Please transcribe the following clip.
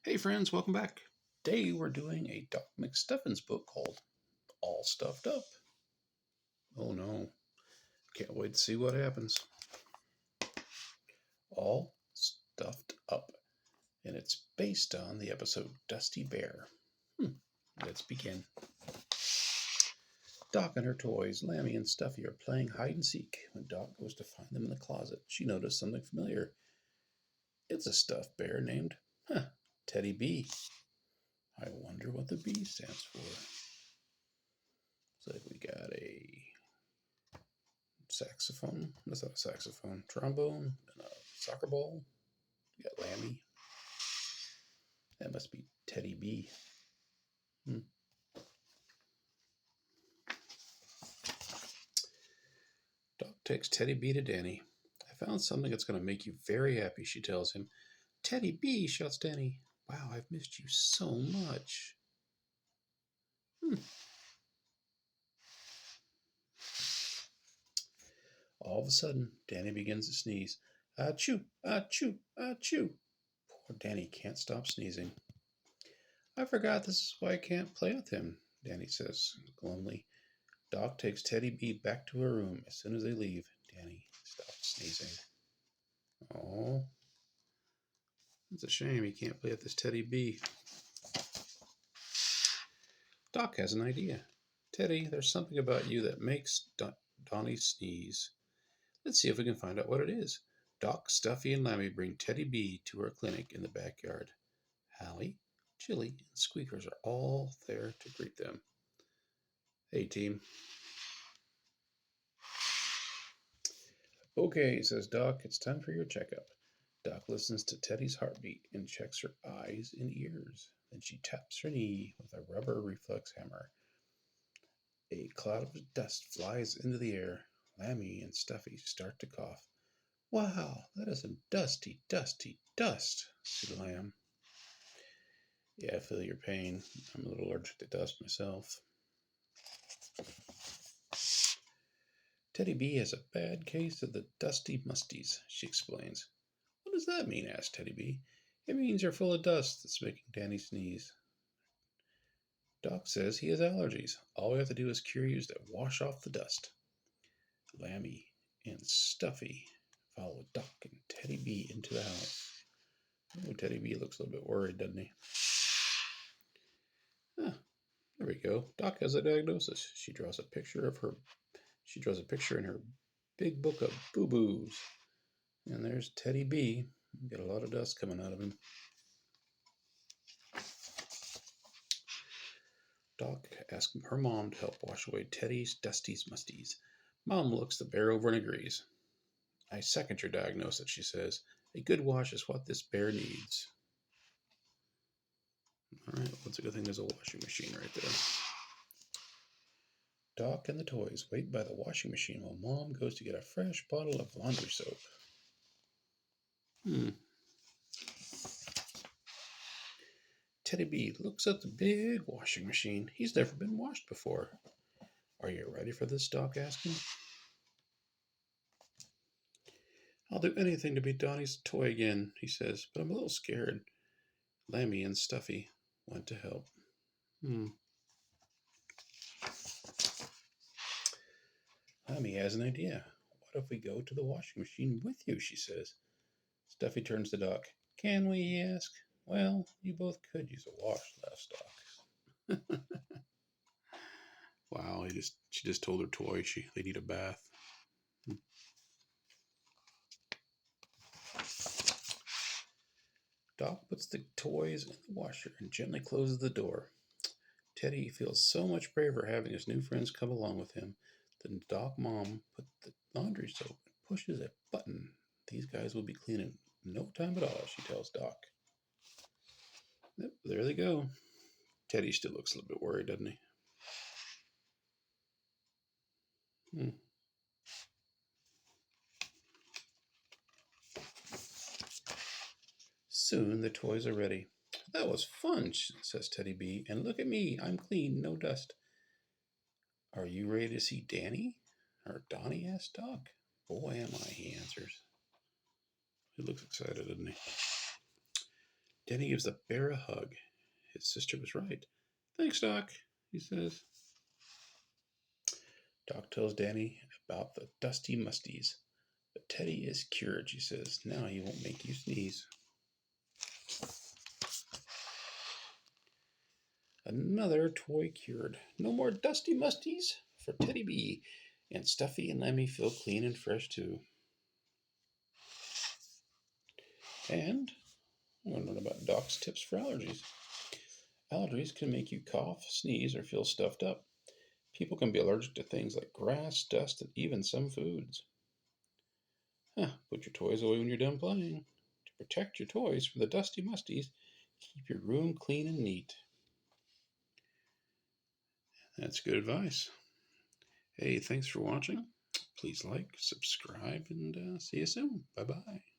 Hey friends, welcome back. Today we're doing a Doc McStuffins book called All Stuffed Up. Oh no, can't wait to see what happens. All Stuffed Up. And it's based on the episode Dusty Bear. Let's begin. Doc and her toys, Lammy and Stuffy, are playing hide and seek. When Doc goes to find them in the closet, she noticed something familiar. It's a stuffed bear named Teddie B. I wonder what the B stands for. Looks like we got a saxophone. That's not a saxophone. Trombone and a soccer ball. You got Lammy. That must be Teddie B. Doc takes Teddie B to Danny. I found something that's going to make you very happy, she tells him. Teddie B, shouts Danny. Wow, I've missed you so much. All of a sudden, Danny begins to sneeze. Achoo, achoo, achoo. Poor Danny can't stop sneezing. I forgot this is why I can't play with him, Danny says glumly. Doc takes Teddie B back to her room. As soon as they leave, Danny stops sneezing. Oh, it's a shame he can't play with this Teddie B. Doc has an idea. Teddy, there's something about you that makes Donnie sneeze. Let's see if we can find out what it is. Doc, Stuffy, and Lammy bring Teddie B to her clinic in the backyard. Hallie, Chili, and Squeakers are all there to greet them. Hey, team. Okay, says Doc, it's time for your checkup. Doc listens to Teddy's heartbeat and checks her eyes and ears. Then she taps her knee with a rubber reflex hammer. A cloud of dust flies into the air. Lammy and Stuffy start to cough. Wow, that is some dusty, dusty dust, said Lamb. Yeah, I feel your pain. I'm a little allergic to dust myself. Teddie B has a bad case of the dusty musties, she explains. What does that mean? Asked Teddie B. It means you're full of dust that's making Danny sneeze. Doc says he has allergies. All we have to do is cure you to wash off the dust. Lammy and Stuffy follow Doc and Teddie B into the house. Oh, Teddie B looks a little bit worried, doesn't he? There we go. Doc has a diagnosis. She draws a picture in her big book of boo-boos. And there's Teddie B. Got a lot of dust coming out of him. Doc asks her mom to help wash away Teddy's dusties musties. Mom looks the bear over and agrees. I second your diagnosis, she says. A good wash is what this bear needs. All right, what's a good thing? There's a washing machine right there. Doc and the toys wait by the washing machine while Mom goes to get a fresh bottle of laundry soap. Teddie B looks at the big washing machine. He's never been washed before. Are you ready for this? Doc asks him. I'll do anything to be Donnie's toy again, he says, but I'm a little scared. Lammy and Stuffy went to help. Lammy has an idea. What if we go to the washing machine with you, she says. Stuffy turns to Doc. Can we, he asks. Well, you both could use a wash, laughs Doc. Wow, she just told her toy they need a bath. Doc puts the toys in the washer and gently closes the door. Teddy feels so much braver having his new friends come along with him. Then Doc Mom put the laundry soap and pushes a button. These guys will be clean in no time at all, she tells Doc. Yep, there they go. Teddy still looks a little bit worried, doesn't he? Soon the toys are ready. That was fun, says Teddie B. And look at me, I'm clean, no dust. Are you ready to see Danny? Or Donnie, asks Doc. Boy, am I, he answers. He looks excited, doesn't he? Danny gives the bear a hug. His sister was right. Thanks, Doc, he says. Doc tells Danny about the dusty musties. But Teddy is cured, she says. Now he won't make you sneeze. Another toy cured. No more dusty musties for Teddie B. And Stuffy and Lemmy feel clean and fresh too. And we're going to learn about Doc's tips for allergies. Allergies can make you cough, sneeze, or feel stuffed up. People can be allergic to things like grass, dust, and even some foods. Put your toys away when you're done playing. To protect your toys from the dusty musties, keep your room clean and neat. That's good advice. Hey, thanks for watching. Please like, subscribe, and see you soon. Bye-bye.